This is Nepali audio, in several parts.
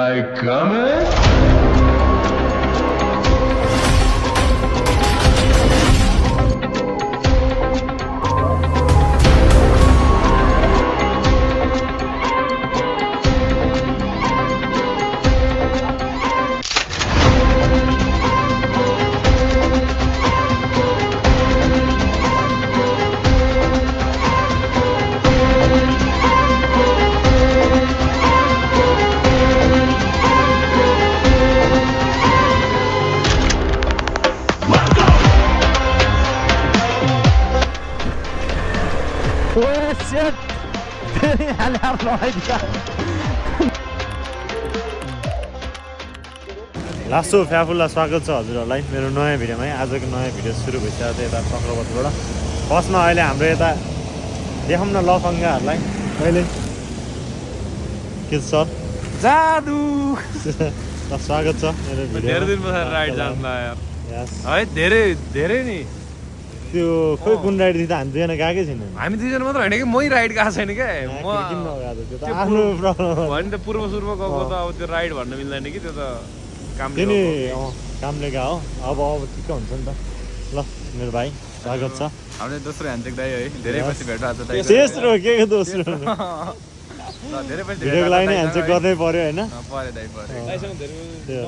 I coming? Oh shit! I have no idea. लासो फ्याफुल्ला स्वागत छ हजुरहरूलाई मेरो नयाँ भिडियोमा है। आजको नयाँ भिडियो सुरु भइसकेको छ यता चक्रवतबाट। फर्स्टमा अहिले हाम्रो यता देखाउँ न लफङ्गाहरूलाई कहिले के छ जादु ल स्वागत छ मेरो भिडियो। धेरै दिन पछि राइड जान्दा यार यस है धेरै नि त्यो खोइ कुन राइड दिँदा हामी दुईजना गएकै छैन। हामी दुईजना मात्र होइन कि मै राइड गएको छैन क्या म किन नगएको त्यो त आफ्नो प्रब्लम हो। भने त पूर्व सुरुमा गएको त अब त्यो राइड भन्न मिल्दैन कि त्यो त कामले किन गएको। कामले गयो अब ठिक्क हुन्छ नि त। ल मेरो भाइ स्वागत छ। हाम्रो दोस्रो ह्यान्डसेक दाइ है धेरै पछि भेट भएको छ दाइ तेस्रो के दोस्रो ल धेरै पछि भिडियोको लागि नै ह्यान्डसेक गर्नै पर्यो होइन। परे दाइ परे दाइसँग धेरै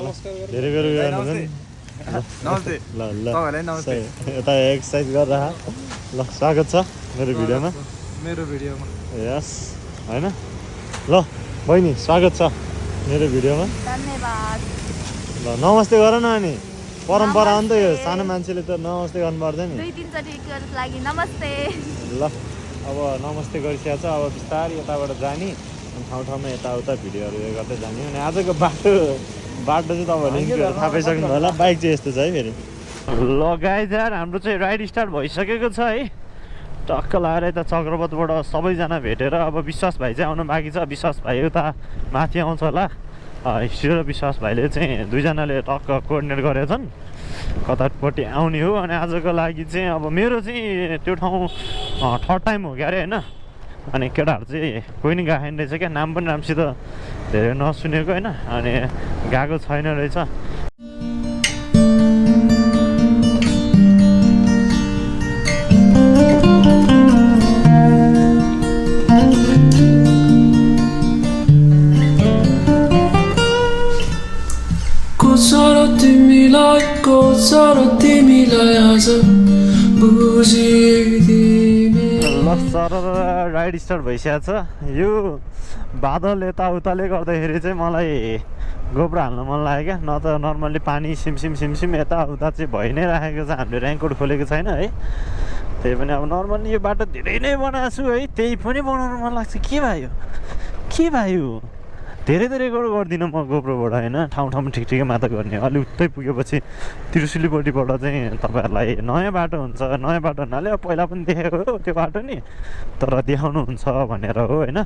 नमस्कार धेरै बेर गर्नु नि। नमस्ते ल ल तपाईहरुलाई नमस्ते यता एक्सर्साइज गरिरह। ल स्वागत छ मेरो भिडियोमा। मेरो भिडियोमा यस होइन ल बहिनी स्वागत छ मेरो भिडियोमा। धन्यवाद। ल नमस्ते गर न अनि परम्परा हो नि त यो सानो मान्छेले त नमस्ते गर्नु पर्दैन नि। दुई तिनचोटिको लागि नमस्ते। ल अब नमस्ते गरिसकेको छ। अब बिस्तारै यताबाट जाने अनि ठाउँ ठाउँमा यताउता भिडियोहरू उयो गर्दै जाने। अनि आजको बाटो चाहिँ तपाईँहरूले थाहा पाइसक्नु होला। बाइक चाहिँ यस्तो छ है फेरि। ल गाइज यार हाम्रो चाहिँ राइड स्टार्ट भइसकेको छ है। टक्क लगाएर यता चक्रवतबाट सबैजना भेटेर अब विश्वास भाइ चाहिँ आउनु बाँकी छ। विश्वास भाइ उता माथि आउँछ होला। हिस्ट्री र विश्वास भाइले चाहिँ दुईजनाले टक्क कोअर्डिनेट गरेका छन् कतापट्टि आउने हो। अनि आजको लागि चाहिँ अब मेरो चाहिँ त्यो ठाउँ थर्ड टाइम हो क्या अरे होइन। अनि केटाहरू चाहिँ कोही नि गएन रहेछ क्या। नाम पनि राम्रोसित धेरै नसुनेको होइन। अनि गएको छैन रहेछ। राइड स्टार्ट भइसकेको छ। यो बादल यताउताले गर्दाखेरि चाहिँ मलाई गोप्रो हाल्न मन लाग्यो क्या। न त नर्मल्ली पानी सिमसिम यताउता चाहिँ भइ नै राखेको छ। हामीले ऱ्याङ्कोड खोलेको छैन है। त्यही पनि अब नर्मल्ली यो बाटो धेरै नै बनाएको छु है। त्यही पनि बनाउनु मन लाग्छ। के भयो धेरै गर्दिनँ म गोप्रोबाट होइन। ठाउँमा ठिकै मात्र गर्ने। अलि उतै पुगेपछि त्रिशुलीपट्टिबाट चाहिँ तपाईँहरूलाई नयाँ बाटो हुन्छ। नयाँ बाटो हुनाले अब पहिला पनि देखेको हो त्यो बाटो नि, तर देखाउनुहुन्छ भनेर हो होइन।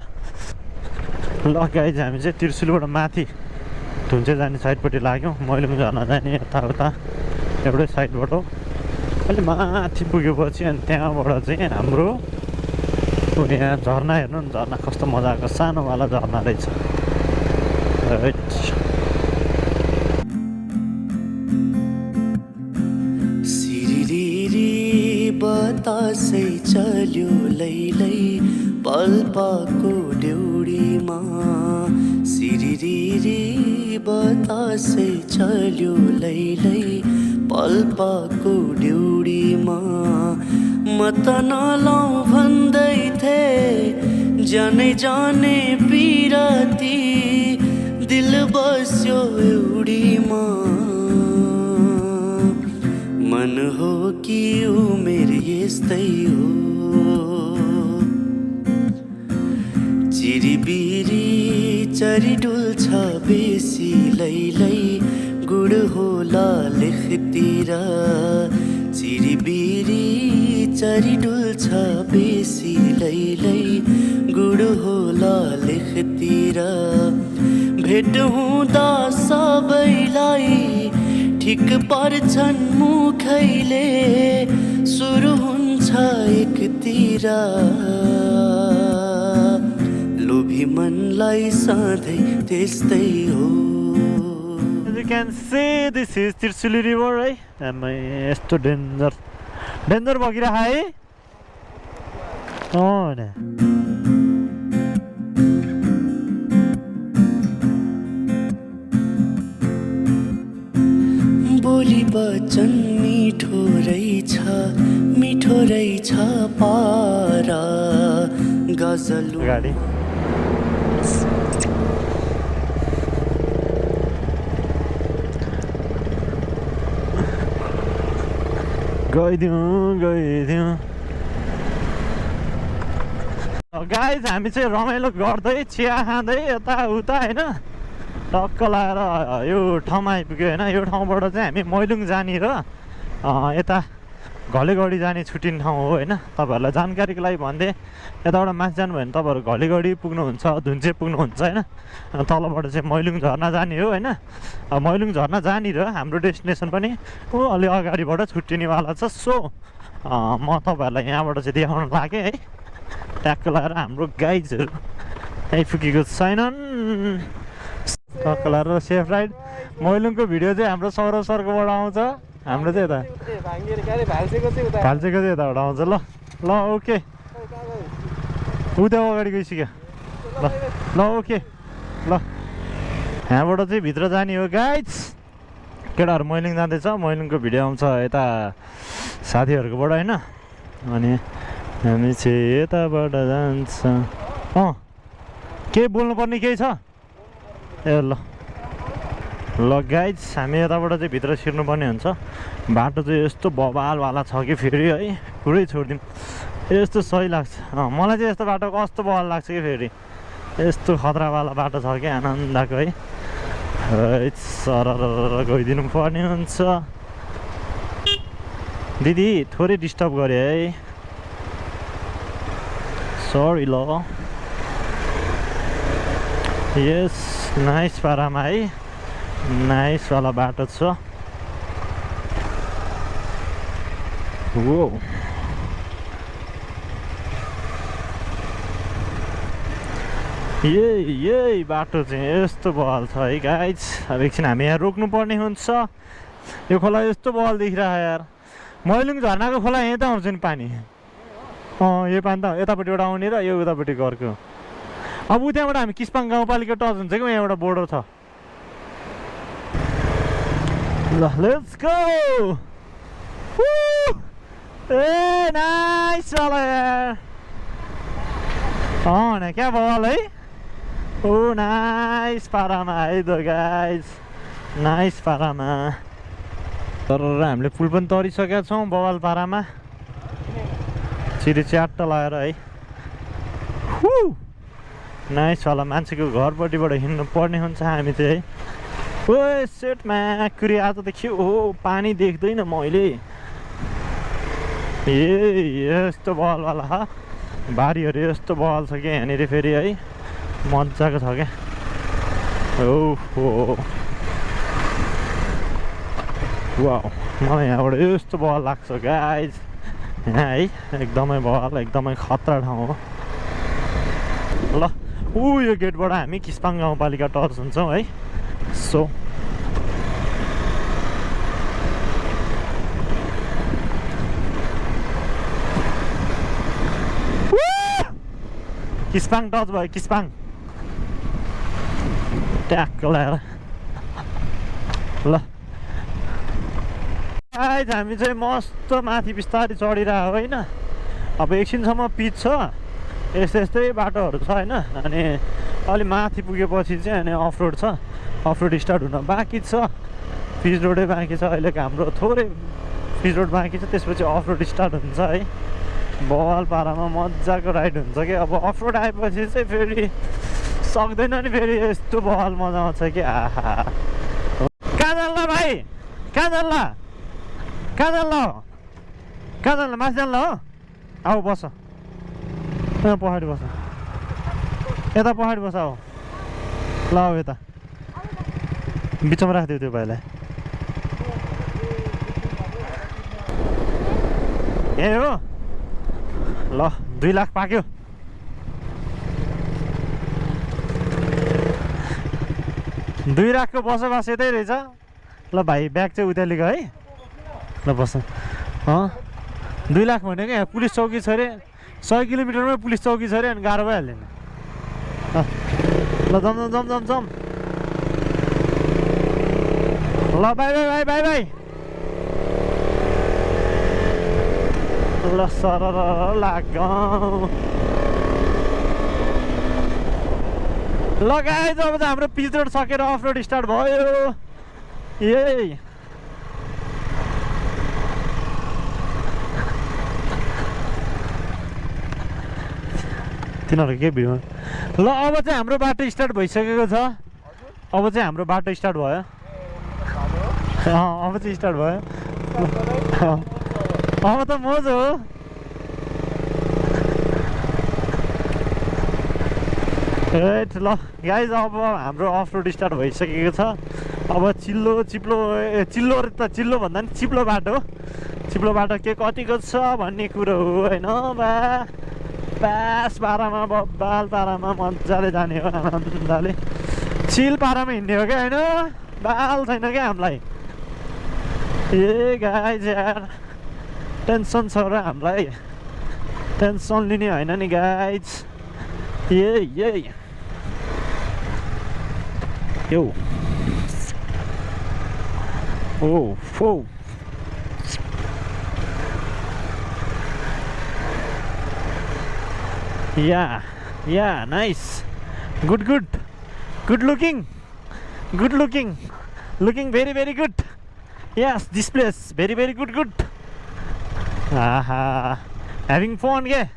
ल गाइज हामी चाहिँ त्रिशुलीबाट माथि धुन्चे जाने साइडपट्टि लाग्यौँ। मैले पनि झर्न जाने यताउता एउटै साइडबाट हो। अलि माथि पुगेपछि अनि त्यहाँबाट चाहिँ हाम्रो यहाँ झर्ना हेर्नु नि। झर्ना कस्तो मजाको सानोवाला झर्ना रहेछ। सिरिरी बतासै चल्यो लैलै पल्पाको ड्युडीमा। सिरिरी बतासै चल्यो लैलै पल्पाको ड्युडीमा। म त नलाउँ भन्दै थिएँ जाने पिराती दिल बस्यो एउटीमा। मन हो कि उमेर यस्तै हो। चिरिबिरी चरी डुल्छ बेसी लैलै गुड होला लेखतिर। चिरिबिरी चरी डुल्छ बेसी लैलै गुड होला लेखतिर। भेट हुँदा सबैलाई ठिक पर्छन् मुखैले सुरु हुन्छ एकतिर। लोभी मनलाई सधैँ त्यस्तै हो। You can see this is Tirsuli river है यस्तो डेन्जर बगिरहेको है नि बोली वचन मिठो रहेछ पारा गजल गाडी गइदिउँ गाइज हामी चाहिँ रमाइलो गर्दै चिया खाँदै यताउता होइन टक्क लगाएर यो ठाउँमा आइपुग्यो होइन। यो ठाउँबाट चाहिँ हामी मैलुङ जाने र यता घलेगढी जाने छुट्टिने ठाउँ हो होइन। तपाईँहरूलाई जानकारीको लागि भन्दै यताबाट माथि जानुभयो भने तपाईँहरू घलेगढी पुग्नुहुन्छ, धुन्चे पुग्नुहुन्छ होइन। तलबाट चाहिँ मैलुङ झर्ना जाने हो होइन। मैलुङ झर्ना जाने र हाम्रो डेस्टिनेसन पनि अलि अगाडिबाट छुट्टिनेवाला छ। सो म तपाईँहरूलाई यहाँबाट चाहिँ देखाउन लागेँ है। ट्याक्क लगाएर हाम्रो गाइजहरू आइपुगेको छैनन्। टक्क लगाएर सेफ राइड। मैलुङको भिडियो चाहिँ हाम्रो सौरभ सरकोबाट आउँछ, हाम्रो चाहिँ यता भाल्सेको चाहिँ यताबाट आउँछ। ल ओके उता अगाडि गइसक्यो। ल ओके ल यहाँबाट चाहिँ भित्र जाने हो गाइज। केटाहरू मैलुङ जाँदैछ, मैलुङको भिडियो आउँछ यता साथीहरूकोबाट होइन। अनि हामी चाहिँ यताबाट जान्छ। केही बोल्नुपर्ने केही छ ए ल गाइज हामी यताबाट चाहिँ भित्र छिर्नुपर्ने हुन्छ। बाटो चाहिँ यस्तो बवालवाला छ कि फेरि है पुरै छोडिदिउँ यस्तो सही लाग्छ। मलाई चाहिँ यस्तो बाटो कस्तो बवाल लाग्छ कि फेरि यस्तो खतरावाला बाटो छ कि आनन्दको है। सरर गइदिनु पर्ने हुन्छ। दिदी थोरै डिस्टर्ब गरेँ है, सरी ल। यस नाइस पारामा है, नाइसवाला बाटो छ। वो यही बाटो चाहिँ यस्तो बवाल छ है गाइज। अब एकछिन हामी यहाँ रोक्नुपर्ने हुन्छ। यो खोला यस्तो बवाल देखिरहेको यार। मैलुङ झर्नाको खोला यहीँ त आउँछ नि पानी। यो पानी त यतापट्टिबाट आउने र यो उतापट्टि घरको। अब उताबाट हामी किस्पाङ गाउँपालिका टच हुन्छ कि यहाँबाट बोर्डर छ। ल लेट्स गो। ए नाइस वाला यार। ना क्या बवाल है। ओ नाइस पारामा है त गाइज, नाइस पारामा। तर हामीले पुल पनि तरिसकेका छौँ बवाल पारामा। चिरी च्याट्ट लगाएर है। नाइसवाला मान्छेको घरपट्टिबाट हिँड्नु पर्ने हुन्छ हामी चाहिँ है। ओ सेटमा कुरी आज देखियो। हो पानी देख्दैन मैले। यस्तो बवालवाला बारीहरू यस्तो बवाल छ कि यहाँनिर फेरि है मजाको छ क्या। ओहो वाउ मलाई यहाँबाट यस्तो बवाल लाग्छ गाइज यहाँ है। एकदमै बवाल, एकदमै खतरा ठाउँ हो। ल यो गेटबाट हामी किस्पाङ गाउँपालिका टच हुन्छौँ है। सो किस्पाङ टच भयो, किस्पाङ ट्याक्क लगाएर। ल गाइज हामी चाहिँ मस्त माथि बिस्तारै चढिरहेको होइन। अब एकछिनसम्म पिच छ, यस्तै बाटोहरू छ होइन। अनि अलि माथि पुगेपछि चाहिँ अनि अफ रोड छ, अफ रोड स्टार्ट हुन बाँकी छ। पिच रोडै बाँकी छ अहिलेको हाम्रो, थोरै पिच रोड बाँकी छ, त्यसपछि अफ रोड स्टार्ट हुन्छ है। बवाल पारामा मजाको राइड हुन्छ कि। अब अफ रोड आएपछि चाहिँ फेरि सक्दैन नि, फेरि यस्तो बवाल मजा आउँछ कि आहा। कहाँ जान्ला भाइ, कहाँ जान्ला, कहाँ जान्ला हो, कहाँ जान्ला, माथि जान्ला हो। आऊ बस पहाडी बस, यता पहाडी बस आऊ। ल आऊ यता बिचमा राखिदियो त्यो भाइलाई। ए हो ल 2 लाख पाक्यो। 2 लाखको बसोबास यतै रहेछ ल भाइ ब्याग चाहिँ उतालिएको है ल बस 2 लाख भनेको यहाँ पुलिस चौकी छ अरे 100 किलोमिटरमै पुलिस चौकी छ अरे अनि गाह्रो भइहाल्यो नि ल जम ल बाई ल सर लाग्छौँ ल गाइज अब त हाम्रो पिच रोड सकेर अफ रोड स्टार्ट भयो यही तिनीहरू के भिड ल अब चाहिँ हाम्रो बाटो स्टार्ट भइसकेको छ अब चाहिँ हाम्रो बाटो स्टार्ट भयो अब चाहिँ स्टार्ट भयो अब त मोज हो ल गाइज अब हाम्रो अफ रोड स्टार्ट भइसकेको छ अब चिल्लो भन्दा नि चिप्लो बाटो के कतिको छ भन्ने कुरो हो होइन बास पारामा बब्बाल पारामा मजाले जाने हो आनन्दले चिल पारामा हिँड्ने हो क्या होइन बाल छैन क्या हामीलाई ए गाइज यार टेन्सन छ र हामीलाई टेन्सन लिने होइन नि गाइज यही यो ओ Yeah, nice. Good looking. Looking very good. Yes, this place very good. Having fun के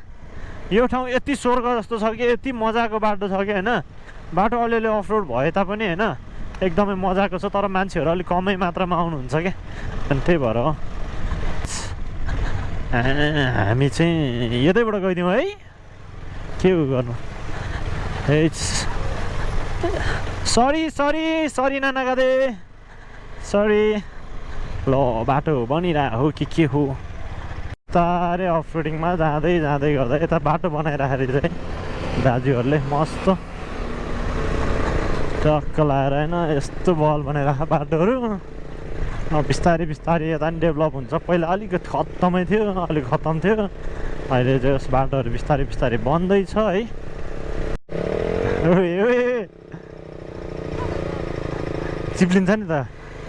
यो ठाउँ यति स्वर्ग जस्तो छ कि यति मजाको बाटो छ कि होइन बाटो अलिअलि अफ रोड भए तापनि होइन एकदमै मजाको छ तर मान्छेहरू अलिक कमै मात्रामा आउनुहुन्छ क्या अनि त्यही भएर हो हामी चाहिँ यतैबाट गइदिउँ है के गर्नु सरी नाना गादे सरी ल बाटो बनिरहेको हो के हो तारे अफ रोडिङमा जाँदै गर्दा यता बाटो बनाइराखेर चाहिँ दाजुहरूले मस्त टक्क लाएर होइन यस्तो बल बनाइराखेको बाटोहरू बिस्तारै यता नि डेभलप हुन्छ पहिला अलिकति खत्तमै थियो अलिक खत्तम थियो अहिले चाहिँ यस बाटोहरू बिस्तारै बन्दैछ है चिप्लिन्छ नि त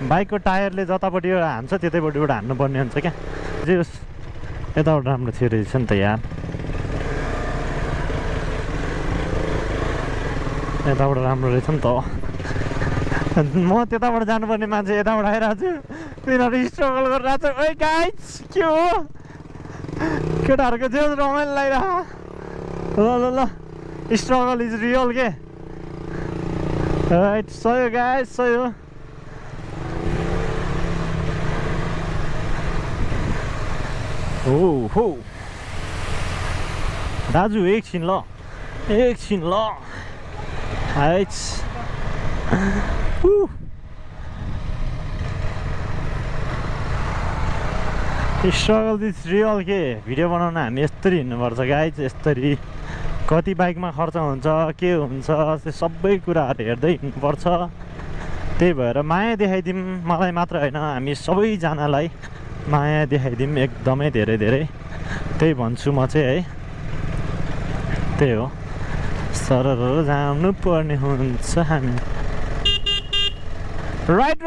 बाइकको टायरले जतापट्टि हान्छ त्यतैपट्टिबाट हान्नुपर्ने हुन्छ क्या जे यताबाट राम्रो थियो रहेछ नि त यार यताबाट राम्रो रहेछ नि त म त्यताबाट जानुपर्ने मान्छे यताबाट आइरहेको छु तिनीहरू स्ट्रगल गरिरहेको छ ओइ गाइज के हो केटाहरूको जे रमाइलो लागिरह ल स्ट्रगल इज रियल के राइट सही हो गाइज सही हो हो दाजु एकछिन ल हाइट स्ट्रगल दिस रियल के भिडियो बनाउन हामी यस्तरी हिँड्नुपर्छ गाइज यस्तरी कति बाइकमा खर्च हुन्छ के हुन्छ त्यो सबै कुराहरू हेर्दै हिँड्नुपर्छ त्यही भएर माया देखाइदिउँ मलाई मात्र होइन हामी सबैजनालाई माया देखाइदिउँ एकदमै धेरै त्यही भन्छु म चाहिँ है त्यही हो सरर जानु पर्ने हुन्छ हामी राइट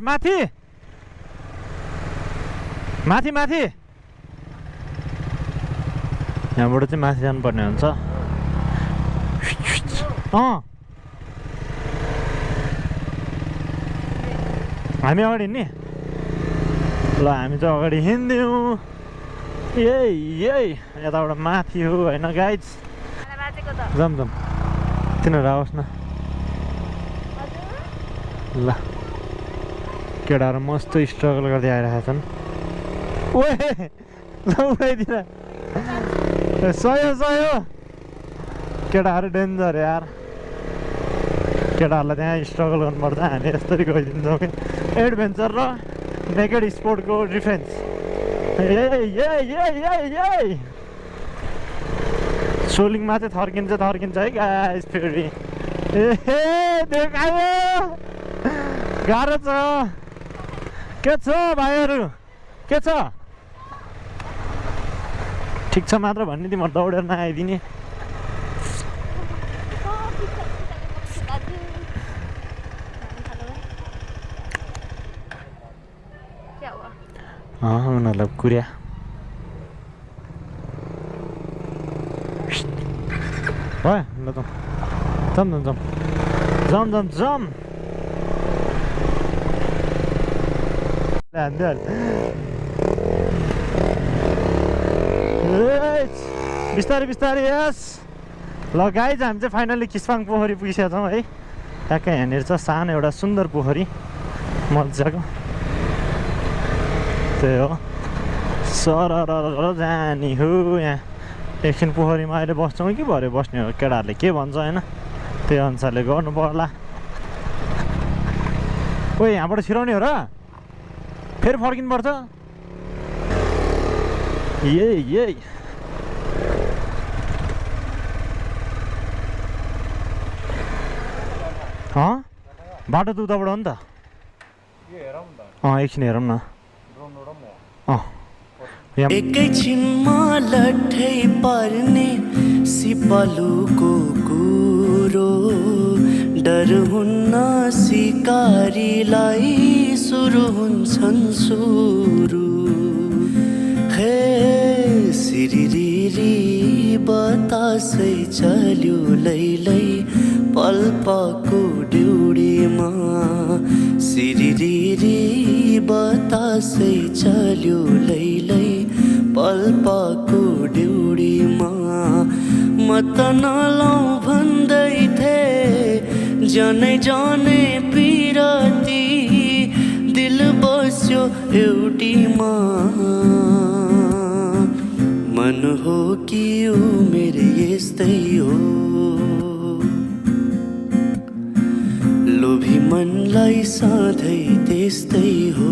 माथि यहाँबाट चाहिँ माथि जानुपर्ने हुन्छ हामी अगाडि हिँड्ने ल हामी चाहिँ अगाडि हिँड्यौँ यही यताबाट माथि हो होइन गाइज जाम तिनीहरू आओस् न ल केटाहरू मस्त स्ट्रगल गर्दै आइरहेका छन् ओए ल उठाइदिन सही हो केटाहरू डेन्जर यार केटाहरूलाई त्यहाँ स्ट्रगल गर्नुपर्छ हामी यस्तरी गइदिन्छौँ कि एडभेन्चर र नेकेड स्पोर्टको डिफेन्स सोलिङमा चाहिँ थर्किन्छ है गाइस फेरि देखायो गाह्रो छ के छ भाइहरू के छ ठिक छ मात्र भन्ने तिमी दौडेर नआइदिने उनीहरूलाई कुर्या भयो ल त जम बिस्तारै बिस्तारै यस ल गाइज हामी चाहिँ फाइनली किस्पाङ पोखरी पुगिसकेका छौँ है ट्याक्कै यहाँनिर छ सानो एउटा सुन्दर पोखरी मजाको त्यही हो सरर जाने हो यहाँ एकछिन पोखरीमा अहिले बस्छौँ कि भरे बस्ने हो केटाहरूले के भन्छ होइन त्यही अनुसारले गर्नु पर्ला ओ यहाँबाट छिराउने हो र फेरि फर्किनुपर्छ यही बाटो त उताबाट हो नि त एकछिन हेरौँ न एकैछिनमा लट्ठै पर्ने सिपालुको कुरो डर हुन्न सिकारीलाई सुरु हुन्छन् सुरु हे सिरिरी बतासै चल्यो लैलै पल्पाको ड्युडीमा सिरिरी बतासै चल्यो लैलै पल्पाको ड्युडीमा म त नलाउ भन्दै थिएँ जनै जनै पिरती दिल बस्यो एउटीमा मन हो कि उमेर यस्तै हो लोभी मनलाई सधैँ त्यस्तै हो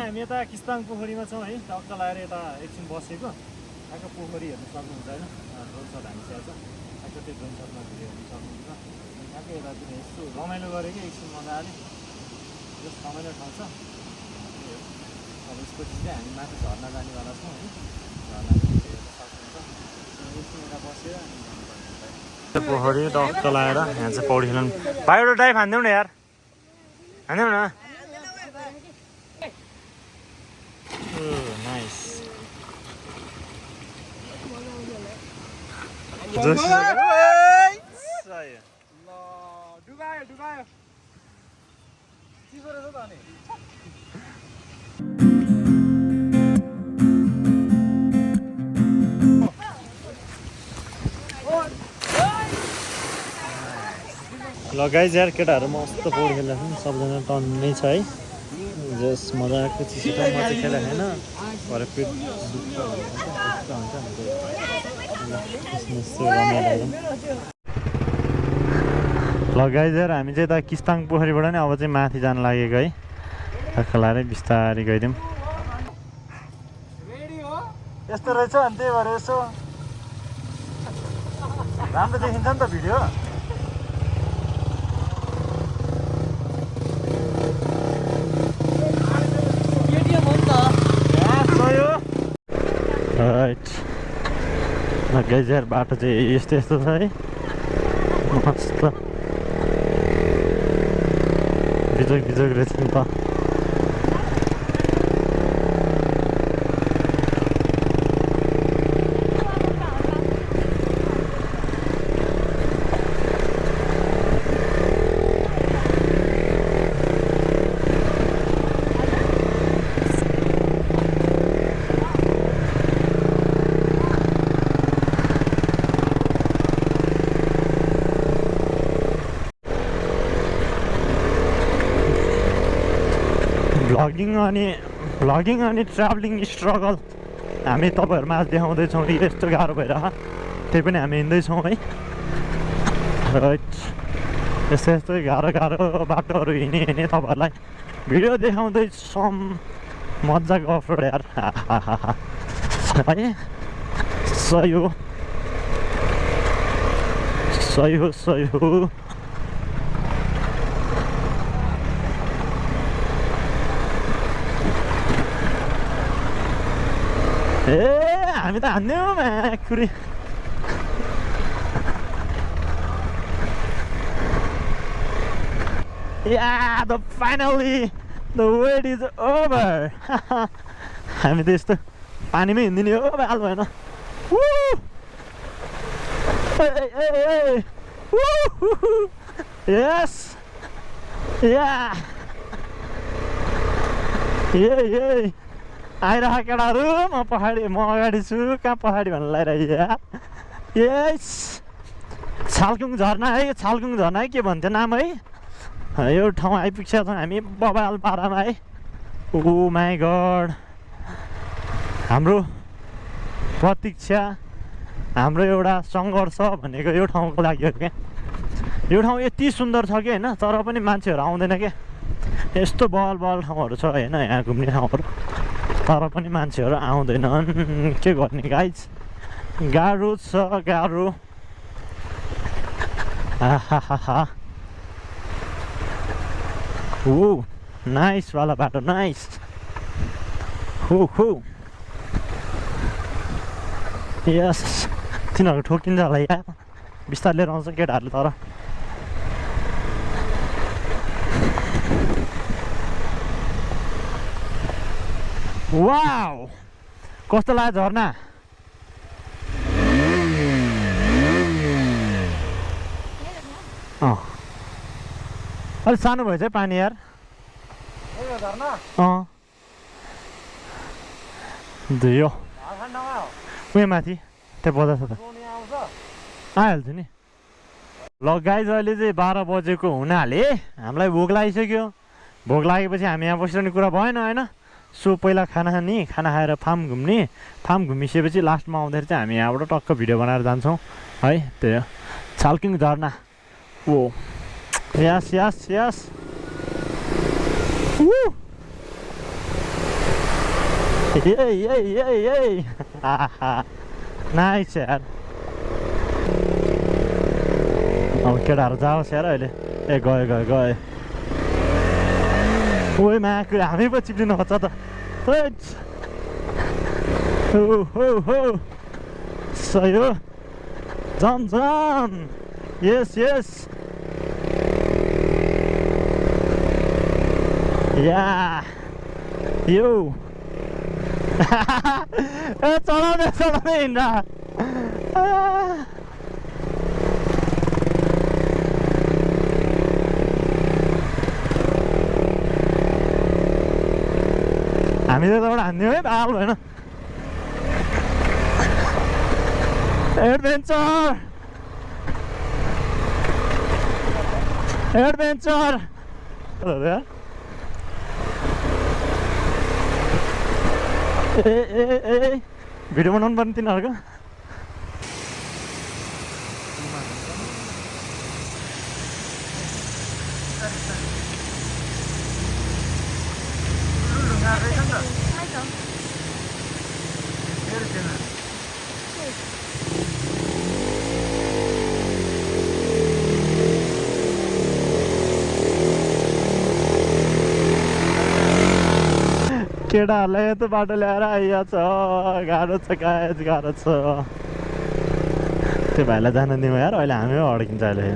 हामी यता किस्ताङ पोखरीमा छौँ है टक्क लगाएर यता एकछिन बसेको आएको पोखरी हेर्नु सक्नुहुन्छ होइन ड्रोन सट हानिसकेको छ आएको त्यो ड्रोन सटमा भिडियो हेर्नु सक्नुहुन्छ आएको यता चाहिँ यस्तो रमाइलो गरेको एकछिन मजाले जस्तो रमाइलो ठाउँ छ अब यसपछि चाहिँ हामी माथि झर्ना जानेवाला छौँ है झर्ना हेर्नु सक्नुहुन्छ एकछिन यता बसेर पोखरी टक्क लगाएर यहाँ चाहिँ पौडी खेल्नु भाइ एउटा डाइभ हानिदेऊ न यार हानिदेऊ न nice. ल गाइज यार केटाहरू मस्त पौडी खेलेको छ सबजना टन्नै छ है जस मजाको चिसो म चाहिँ खेलेको छैन भरे पेट दुख्छ ल गाइज यार हामी चाहिँ यता किस्ताङ पोखरीबाट नि अब चाहिँ माथि जान लागेको है टक्क लाएर बिस्तारै गइदिउँ यस्तो रहेछ अनि त्यही भएर यसो राम्रो देखिन्छ नि त भिडियो गाइज यार बाटो चाहिँ यस्तो यस्तो छ है मस्त बिजोग बिजोग रहेछ नि त भ्लगिङ अनि ट्राभलिङ स्ट्रगल हामी तपाईँहरूमा आज देखाउँदैछौँ नि यस्तो गाह्रो भइरहेको त्यही पनि हामी हिँड्दैछौँ है राइट यस्तो यस्तै गाह्रो बाटोहरू हिँडेँ तपाईँहरूलाई भिडियो देखाउँदैछौँ मजाको अफरोड यार है सही हो सही हो सही हो ए हामी त हान्यौँ म्याकुरी Yeah, finally the wait is over. हामी त यस्तो पानीमै हिँड्दिने हो बाल भएन यस या ए आइरह केटाहरू म पछाडि म अगाडि छु कहाँ पछाडि भन्नु लगाइरहेको यस छालकुङ झरना है यो छालकुङ झरना है के भन्थ्यो नाम है यो ठाउँ आइपुग्छौँ हामी बबाल पारामा है ओ माई गड हाम्रो प्रतीक्षा हाम्रो एउटा सङ्घर्ष भनेको यो ठाउँको लागि हो क्या यो ठाउँ यति सुन्दर छ कि होइन तर पनि मान्छेहरू आउँदैन क्या यस्तो बहल बहल ठाउँहरू छ होइन यहाँ घुम्ने ठाउँहरू तर पनि मान्छेहरू आउँदैनन् के गर्ने गाइज गाह्रो छ गाह्रो आहा हो नाइस वाला बाटो नाइस हो हो यस तिनीहरू ठोकिन्छ होला या बिस्तारै लिएर आउँछ केटाहरूले तर वाउ कस्तो लाग्यो झर्ना अलिक सानो भएछ है पानी यार धुयो उयो माथि त्यो बजार छ त आइहाल्छु नि ल गाइज अहिले चाहिँ 12 बजेको हुनाले हामीलाई भोक लागिसक्यो भोक लागेपछि हामी यहाँ बसिरहने कुरा भएन होइन सो पहिला खाना खाने खाना खाएर फार्म घुम्ने फार्म घुमिसकेपछि लास्टमा आउँदाखेरि चाहिँ हामी यहाँबाट टक्क भिडियो बनाएर जान्छौँ है त्यो छालकुङ झरना ओ यस यस यस नाइस यार अब केटाहरू जाओस् यार अहिले ए गयो गयो गयो ओइ माको हामी पो चिप्लिनु खोज्छ त हो सही हो जाम जाम यस यस या यो ए चलाउँदै चलाउँदै हिँड्दा हामीले त एउटा हान्दियौँ है बाल भएन एडभेन्चर एडभेन्चर ए ए ए भिडियो बनाउनु पर्ने तिनीहरूको केटाहरूलाई यस्तो बाटो ल्याएर आइया छ गाह्रो छ गाइज गाह्रो छ त्यो भाइलाई जान दिउँ यार अहिले हामी अड्किन्छ अहिले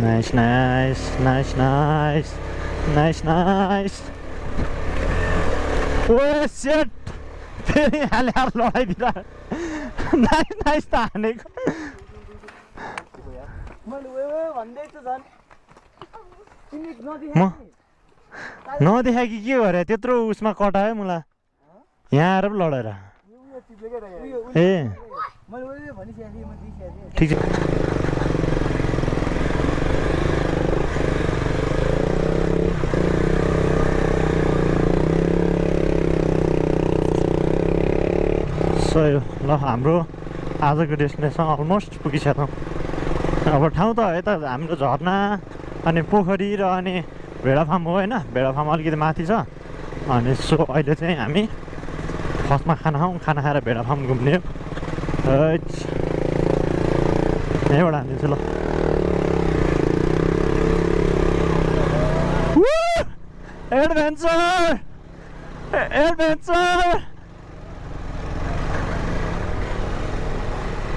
nice nice nice nice nice nice ओ सेट फेरि हाले यार लडाइदिँदा नाइस नाइस त हानेको म नदेखा कि के गरे त्यत्रो उसमा कटायो मलाई यहाँ आएर पो लडेर ए ठिक छ सही हो ल हाम्रो आजको डेस्टिनेसन अलमोस्ट पुगिसक्यौँ अब ठाउँ त यता हाम्रो झरना अनि पोखरी र अनि भेडा फार्म हो होइन भेडा फार्म अलिकति माथि छ अनि सो अहिले चाहिँ हामी फर्स्टमा खाना खाउँ खाना खाएर भेडा फार्म घुम्ने यहीँबाट हानिदिन्छु ल एडभेन्चर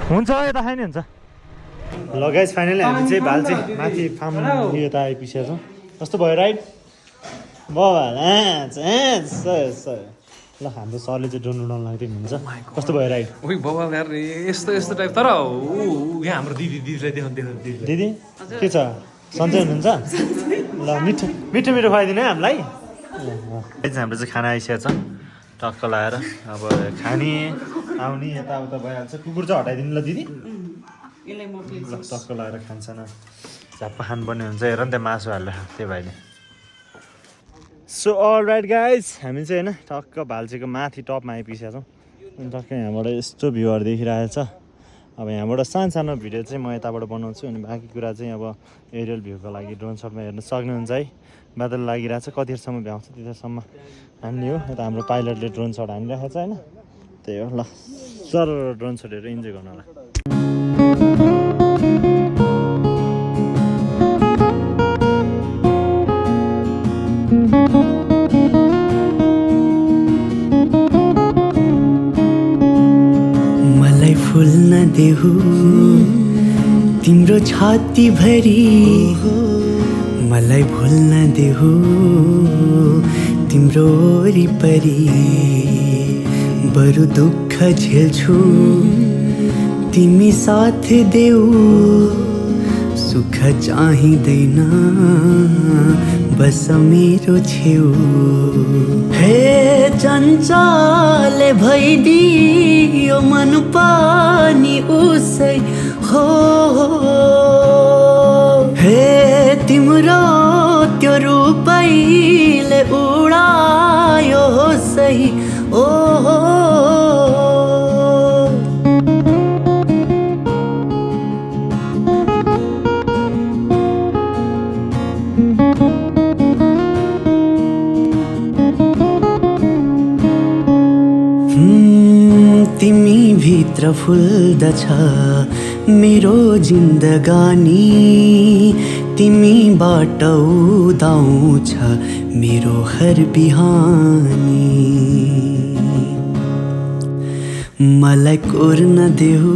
हुन्छ यता खाइ नि हुन्छ ल गाइस फाइनली हामी चाहिँ भाल्ची माथि फार्म यता आइपुगेका छौँ कस्तो भयो राइड ल हाम्रो सरले चाहिँ ड्रोन उडाउनु लाग्दै हुन्छ कस्तो भयो राइड ओइ बबाल यार यस्तो यस्तो टाइप तर यहाँ हाम्रो दिदीलाई देखाउनु दिदी के छ सन्चै हुनुहुन्छ ल मिठो मिठो मिठो खुवाइदिनु है हामीलाई हाम्रो चाहिँ खाना आइसकेको छ टक्क लगाएर अब खाने आउने यताउता भइहाल्छ कुकुर चाहिँ हटाइदिनु ल दिदी ल टक्क लगाएर खान्छ न झ्याप्पा खानुपर्ने हुन्छ हेर नि त्यहाँ मासु हालेर त्यो भाइले सो अल राइट गाइज हामी चाहिँ होइन टक्क भाल्चीको माथि टपमा आइपुगेका छौँ अनि टक्क यहाँबाट यस्तो भ्यूहरू देखिरहेको छ अब यहाँबाट सानो सानो भिडियो चाहिँ म यताबाट बनाउँछु अनि बाँकी कुरा चाहिँ अब एरियल भ्यूको लागि ड्रोन सटमा हेर्न सक्नुहुन्छ है बादल लागिरहेको छ कतिसम्म भ्याउँछ त्यतिसम्म हान्ने हो यता हाम्रो पाइलटले ड्रोन सट हानिरहेको छ होइन त्यही हो ल सर ड्रोन सटहरू इन्जोय गर्नु होला मलाई फुल्न देऊ तिम्रो छाती भरी मलाई भुल्न देऊ तिम्रो वरिपरि बरु दुःख झेल्छु तिमी साथ देऊ सुख चाहिँदैन बस मेरो छेउ हे चञ्चल भइदियो मन पानी उसै हो हे तिम्रो त्यो रूपैले उडायो सही ओ तिमी भित्र फुल्दछ मेरो जिन्दगानी तिमीबाट उदाउँछ मेरो हर बिहानी मलाई कोर्न देऊ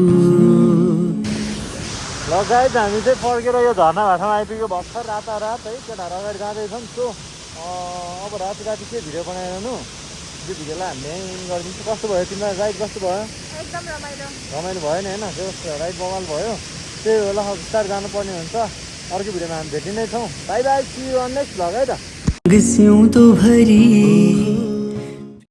ल गाइज हामी चाहिँ फर्केर यो झर्ना भाटामा आइपुग्यो भर्खर रातारात है केटाहरू अगाडि जाँदैछन् सो अब राति राति के भिडियो बनाइरहनु त्यो भिडियोलाई हामीले यहीँ गरिदिन्छु कस्तो भयो तिमीलाई राइड कस्तो भयो एकदम रमाइलो भयो नि होइन त्यो राइड बवाल भयो त्यही होला बिस्तार जानुपर्ने हुन्छ अर्को भिडियोमा हामी भेटिनै छौँ bye bye see you on next vlog है त सिउँदो भरी